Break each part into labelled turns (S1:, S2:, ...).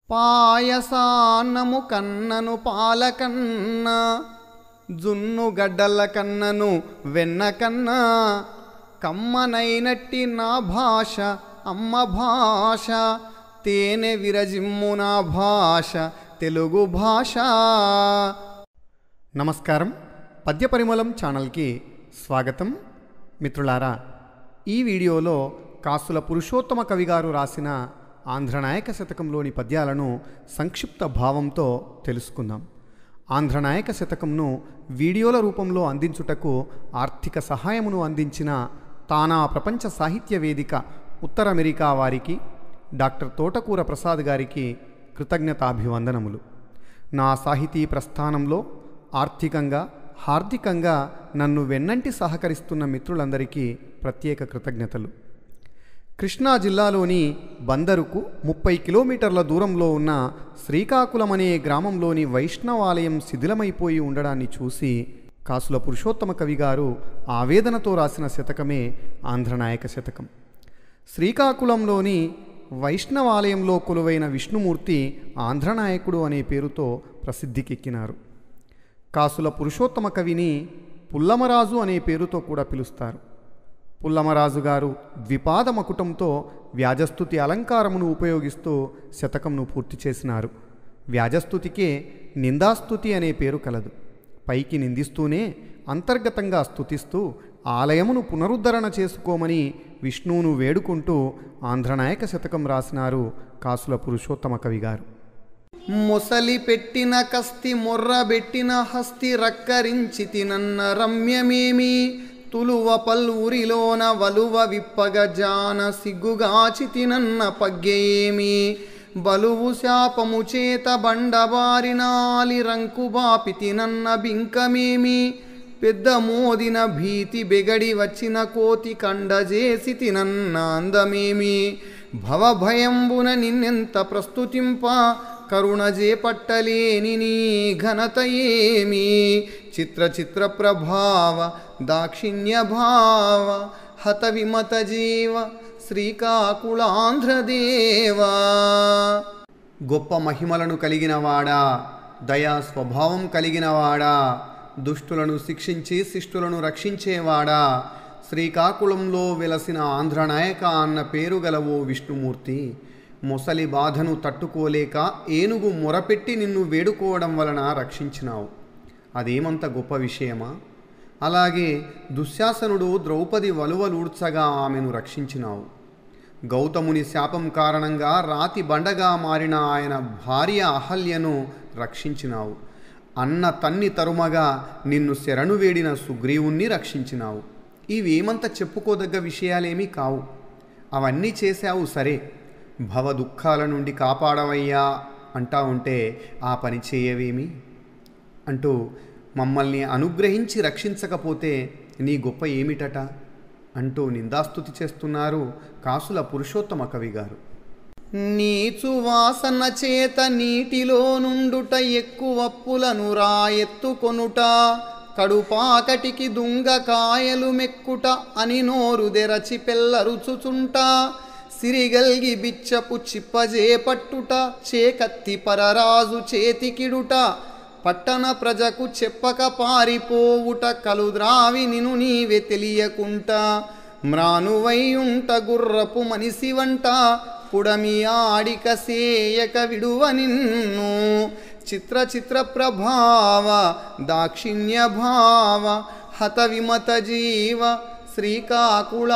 S1: పాయసాన్నము కన్నను పాలకన్న జున్ను గడ్డల కన్నను వెన్న కన్నా కమ్మనైనట్టి నా భాష అమ్మ భాష తేనె విరజిమ్ము నా భాష తెలుగు భాష. నమస్కారం, పద్యపరిమళం ఛానల్కి స్వాగతం. మిత్రులారా, ఈ వీడియోలో కాసుల పురుషోత్తమ కవి గారు రాసిన ఆంధ్రనాయక శతకంలోని పద్యాలను సంక్షిప్త భావంతో తెలుసుకుందాం. ఆంధ్రనాయక శతకంను వీడియోల రూపంలో అందించుటకు ఆర్థిక సహాయమును అందించిన తానా ప్రపంచ సాహిత్య వేదిక ఉత్తర అమెరికా వారికి డాక్టర్ తోటకూర ప్రసాద్ గారికి కృతజ్ఞతాభివందనములు. నా సాహితీ ప్రస్థానంలో ఆర్థికంగా హార్దికంగా నన్ను వెన్నంటి సహకరిస్తున్న మిత్రులందరికీ ప్రత్యేక కృతజ్ఞతలు. కృష్ణా జిల్లాలోని బందరుకు 30 కిలోమీటర్ల దూరంలో ఉన్న శ్రీకాకుళం అనే గ్రామంలోని వైష్ణవాలయం శిథిలమైపోయి ఉండడాన్ని చూసి కాసుల పురుషోత్తమ కవి గారు ఆవేదనతో రాసిన శతకమే ఆంధ్రనాయక శతకం. శ్రీకాకుళంలోని వైష్ణవాలయంలో కొలువైన విష్ణుమూర్తి ఆంధ్రనాయకుడు అనే పేరుతో ప్రసిద్ధికెక్కినారు. కాసుల పురుషోత్తమ కవిని పుల్లమరాజు అనే పేరుతో కూడా పిలుస్తారు. పుల్లమరాజు గారు ద్విపాద మకుటంతో వ్యాజస్తుతి అలంకారమును ఉపయోగిస్తూ శతకంను పూర్తి చేసినారు. వ్యాజస్తుతికే నిందాస్తుతి అనే పేరు కలదు. పైకి నిందిస్తూనే అంతర్గతంగా స్తుతిస్తూ ఆలయమును పునరుద్ధరణ చేసుకోమని విష్ణువును వేడుకుంటూ ఆంధ్రనాయక శతకం రాసినారు కాసుల పురుషోత్తమ కవి గారు. మొసలి పెట్టిన కస్తి మొర్రబెట్టిన హస్తి రక్కరించి నన్న రమ్యమేమి తులువ పల్వురిలోన వలువ విప్పగ జాన సిగ్గుగాచితినన్న పగ్గేమి బలువు శాపము చేత బండబారినాలి రంకుబాపితినన్న బింకమేమి పెద్ద మోదిన భీతి బెగడి వచ్చిన కోతి కండజేసి తినన్న అందమేమి భవభయంబున నిన్నెంత ప్రస్తుతింప కరుణ చేపట్టలేని నీ ఘనత ఏమి చిత్ర చిత్ర ప్రభావ దాక్షిణ్య భావ హత విమత జీవ శ్రీకాకుళాంధ్రదేవా. గొప్ప మహిమలను కలిగినవాడా, దయా స్వభావం కలిగినవాడా, దుష్టులను శిక్షించి శిష్టులను రక్షించేవాడా, శ్రీకాకుళంలో వెలసిన ఆంధ్రనాయక అన్న పేరు గలవో విష్ణుమూర్తి, మొసలి బాధను తట్టుకోలేక ఏనుగు మొరపెట్టి నిన్ను వేడుకోవడం వలన రక్షించినావు. అదేమంత గొప్ప విషయమా? అలాగే దుశ్శాసనుడు ద్రౌపది వలువలూడ్చగా ఆమెను రక్షించినావు. గౌతముని శాపం కారణంగా రాతి బండగా మారిన ఆయన భార్య అహల్యను రక్షించినావు. అన్న తన్ని తరుమగా నిన్ను శరణు వేడిన సుగ్రీవుణ్ణి రక్షించినావు. ఇవేమంత చెప్పుకోదగ్గ విషయాలేమీ కావు. అవన్నీ చేశావు సరే, భవ దుఃఖాల నుండి కాపాడవయ్యా అంటా ఉంటే ఆ పని చేయవేమి అంటూ మమ్మల్ని అనుగ్రహించి రక్షించకపోతే నీ గొప్ప ఏమిటట అంటూ నిందాస్తుతి చేస్తున్నారు కాసుల పురుషోత్తమ కవి గారు. నీచు వాసన చేత నీటిలో నుండుట ఎక్కువప్పులను రాయెత్తుకొనుట కడుపాకటికి దుంగ కాయలు మెక్కుట అని నోరు దెరచి పెల్లరుచుచుంట సిరిగల్గి బిచ్చపు చిప్పజే పట్టుట చేకత్తి పరరాజు చేతికిడుట పట్టణ ప్రజకు చెప్పక పారిపోవుట కలుద్రావి నిను నీవే తెలియకుంట మ్రానువైయుంట గుర్రపు మనిషి వంట పుడమి ఆడిక సేయక విడువ నిన్ను చిత్ర చిత్ర ప్రభావ దాక్షిణ్య భావ హత విమత జీవ శ్రీకాకుళాంధ్రదేవా.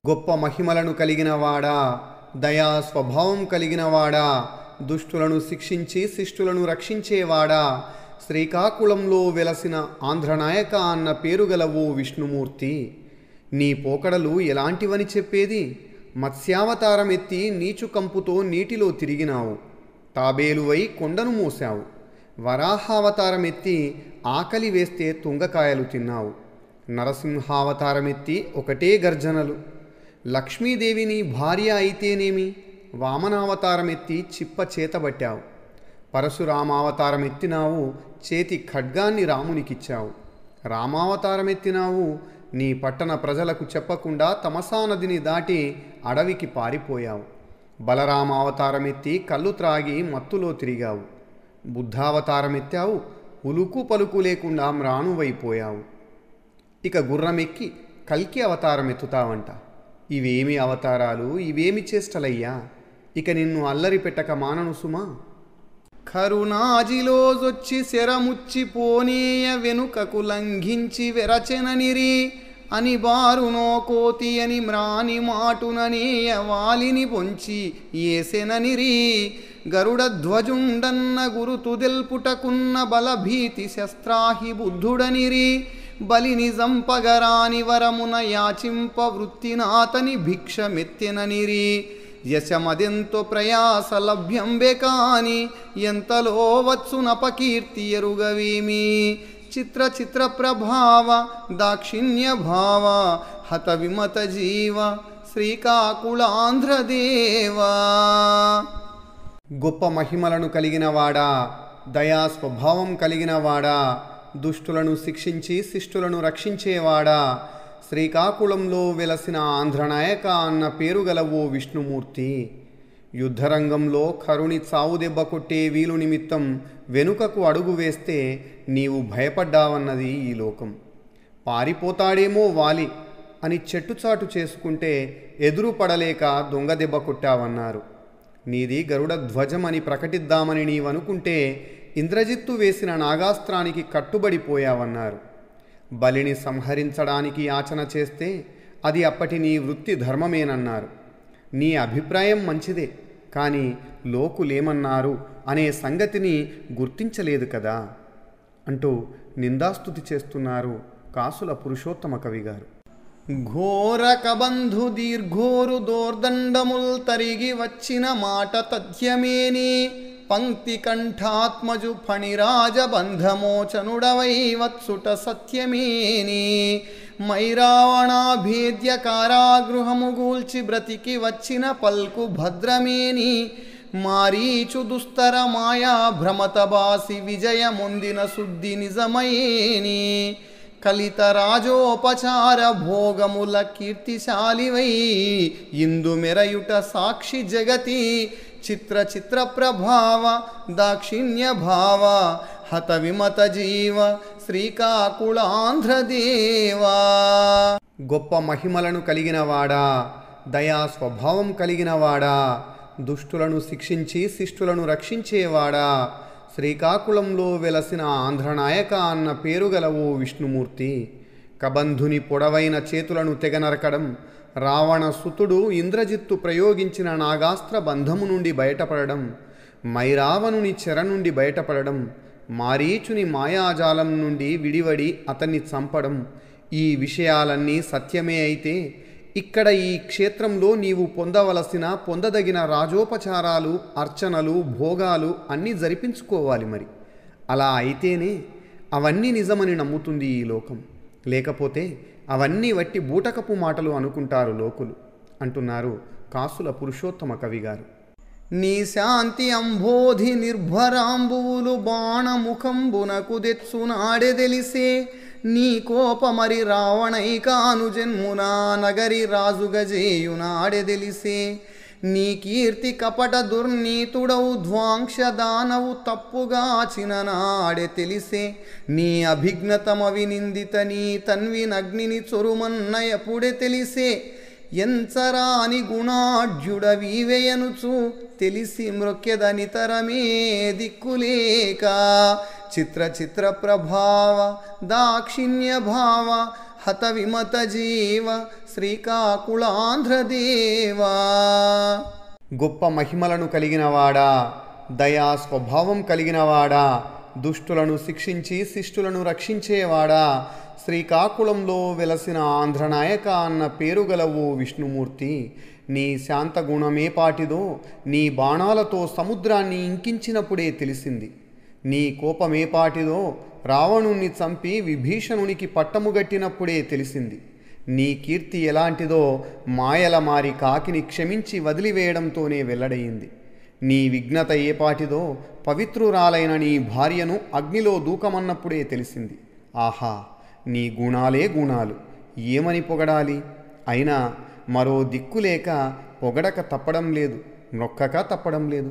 S1: గొప్ప మహిమలను కలిగినవాడా, దయా స్వభావం కలిగినవాడా, దుష్టులను శిక్షించి శిష్టులను రక్షించేవాడా, శ్రీకాకుళంలో వెలసిన ఆంధ్రనాయక అన్న పేరు గలవో విష్ణుమూర్తి, నీ పోకడలు ఎలాంటివని చెప్పేది? మత్స్యావతారం ఎత్తి నీచు కంపుతో నీటిలో తిరిగినావు. తాబేలువై కొండను మోసావు. వరాహావతారం ఎత్తి ఆకలి వేస్తే తుంగకాయలు తిన్నావు. నరసింహావతారం ఎత్తి ఒకటే గర్జనలు. లక్ష్మీదేవిని భార్య అయితేనేమి, వామనావతారం ఎత్తి చిప్ప చేతబట్టావు. పరశురామావతారం ఎత్తినావు, చేతి ఖడ్గాన్ని రామునికిచ్చావు. రామావతారం ఎత్తినావు, నీ పట్టణ ప్రజలకు చెప్పకుండా తమసా నదిని దాటి అడవికి పారిపోయావు. బలరామావతారమెత్తి కళ్ళు త్రాగి మత్తులో తిరిగావు. బుద్ధావతారమెత్తావు, ఉలుకు పలుకు లేకుండా మ్రాణువైపోయావు. ఇక గుర్రమెక్కి కల్కి అవతారం ఎత్తుతావంట. ఇవేమి అవతారాలు, ఇవేమి చేష్టలయ్యా! ఇక నిన్ను అల్లరి పెట్టక మానను సుమా. కరుణాజిలోజొచ్చి శరముచ్చిపోనీయ వెనుకకు లంఘించి వెరచెననిరి అని బారునో కోతి అని మ్రాని మాటుననేయ వాలిని పొంచి ఏసెననిరి. గరుడధ్వజుండన్న గురుతు దెల్పుటకున్న బలభీతి శస్త్రాహి బుద్ధుడనిరి. బలిని జంపగరాని వరమున యాచింప వృత్తినాతని భిక్షమెత్తెననిరి. యశమదెంతో ప్రయాస లభ్యంబే కాని ఎంతలో వచ్చునపకీర్తి ఎరుగవేమి. చిత్ర చిత్ర ప్రభావ దాక్షిణ్య భావ హత విమత జీవ శ్రీకాకుళాంధ్రదేవా. గొప్ప మహిమలను కలిగినవాడా, దయా స్వభావం కలిగినవాడా, దుష్టులను శిక్షించి శిష్టులను రక్షించేవాడా, శ్రీకాకుళంలో వెలసిన ఆంధ్రనాయక అన్న పేరు గలవో విష్ణుమూర్తి. యుద్ధరంగంలో కరుని చావు దెబ్బ కొట్టే వీలు నిమిత్తం వెనుకకు అడుగు వేస్తే నీవు భయపడ్డావన్నది ఈ లోకం. పారిపోతాడేమో వాలి అని చెట్టుచాటు చేసుకుంటే ఎదురు పడలేక దొంగ దెబ్బ కొట్టావన్నారు. నీది గరుడ ధ్వజం అని ప్రకటిద్దామని నీవనుకుంటే ఇంద్రజిత్తు వేసిన నాగాస్త్రానికి కట్టుబడిపోయావన్నారు. బలిని సంహరించడానికి యాచన చేస్తే అది అప్పటి నీ వృత్తి ధర్మమేనన్నారు. నీ అభిప్రాయం మంచిదే, కానీ లోకులేమన్నారు అనే సంగతిని గుర్తించలేదు కదా అంటూ నిందాస్తుతి చేస్తున్నారు కాసుల పురుషోత్తమ కవి గారు. ఘోర కబంధు దీర్ఘోరు దోర్దండముల్ తరిగి వచ్చిన మాట తథ్యమేని. పంక్తి కంఠాత్మజు ఫణిరాజబంధమోచనుడవై వత్సుట సత్యమేని. మైరావణాభేద్య కారాగృహము గూల్చి బ్రతికి వచ్చిన పల్కు భద్రమేని. మారీచు దుస్తర మాయా భ్రమతబాసి విజయముందిన శుద్ధి నిజమయేని. కలిత రాజోపచార భోగముల కీర్తిశాలివై ఇందు మెరయుట సాక్షి జగతి. చిత్ర చిత్ర ప్రభావ దాక్షిణ్య భావ హత విమత జీవ శ్రీకాకుళాంధ్రదేవా. గొప్ప మహిమలను కలిగినవాడా, దయా స్వభావం కలిగినవాడా, దుష్టులను శిక్షించి శిష్టులను రక్షించేవాడా, శ్రీకాకుళంలో వెలసిన ఆంధ్రనాయక అన్న పేరు గలవో విష్ణుమూర్తి. కబంధుని పొడవైన చేతులను తెగనరకడం, రావణ సుతుడు ఇంద్రజిత్తు ప్రయోగించిన నాగాస్త్ర బంధము నుండి బయటపడడం, మైరావణుని చెర నుండి బయటపడడం, మారీచుని మాయాజాలం నుండి విడివడి అతన్ని చంపడం, ఈ విషయాలన్నీ సత్యమే అయితే ఇక్కడ ఈ క్షేత్రంలో నీవు పొందదగిన రాజోపచారాలు, అర్చనలు, భోగాలు అన్నీ జరిపించుకోవాలి. మరి అలా అయితేనే అవన్నీ నిజమని నమ్ముతుంది ఈ లోకం. లేకపోతే అవన్నీ వట్టి బూటకపు మాటలు అనుకుంటారు లోకులు అంటున్నారు కాసుల పురుషోత్తమ కవి గారు. నీ శాంతి అంబోధి నిర్భరాంబువులు బాణముఖంబునకు దెచ్చునాడే తెలిసే. నీ కోపమరి రావణైకాను జన్మునా నగరి రాజుగజేయునాడే తెలిసే. నీ కీర్తి కపట దుర్నీతుడవు ధ్వాంక్ష దానవు తప్పుగాచిన నాడే తెలిసే. నీ అభిజ్ఞతమవి నిందిత నీ తన్వినగ్నిని చొరుమన్నయపుడే తెలిసే. ఎంచరాని గుణాఢ్యుడవీవేయనుచు తెలిసి మృక్యదనితరమే దిక్కులేక. చిత్ర చిత్ర ప్రభావ దాక్షిణ్య భావ హత విమత జీవ శ్రీకాకుళాంధ్రదేవా. గొప్ప మహిమలను కలిగినవాడా, దయా స్వభావం కలిగినవాడా, దుష్టులను శిక్షించి శిష్టులను రక్షించేవాడా, శ్రీకాకుళంలో వెలసిన ఆంధ్రనాయక అన్న పేరు గలవో విష్ణుమూర్తి. నీ శాంత గుణమే పాటిదో నీ బాణాలతో సముద్రాన్ని ఇంకించినప్పుడే తెలిసింది. నీ కోపమే పాటిదో రావణుణ్ణి చంపి విభీషణునికి పట్టముగట్టినప్పుడే తెలిసింది. నీ కీర్తి ఎలాంటిదో మాయల మారి కాకిని క్షమించి వదిలివేయడంతోనే వెల్లడయింది. నీ విఘ్నత ఏపాటిదో పవిత్రురాలైన నీ భార్యను అగ్నిలో దూకమన్నప్పుడే తెలిసింది. ఆహా, నీ గుణాలే గుణాలు, ఏమని పొగడాలి? అయినా మరో దిక్కులేక పొగడక తప్పడం లేదు. నొక్కక తప్పడం లేదు.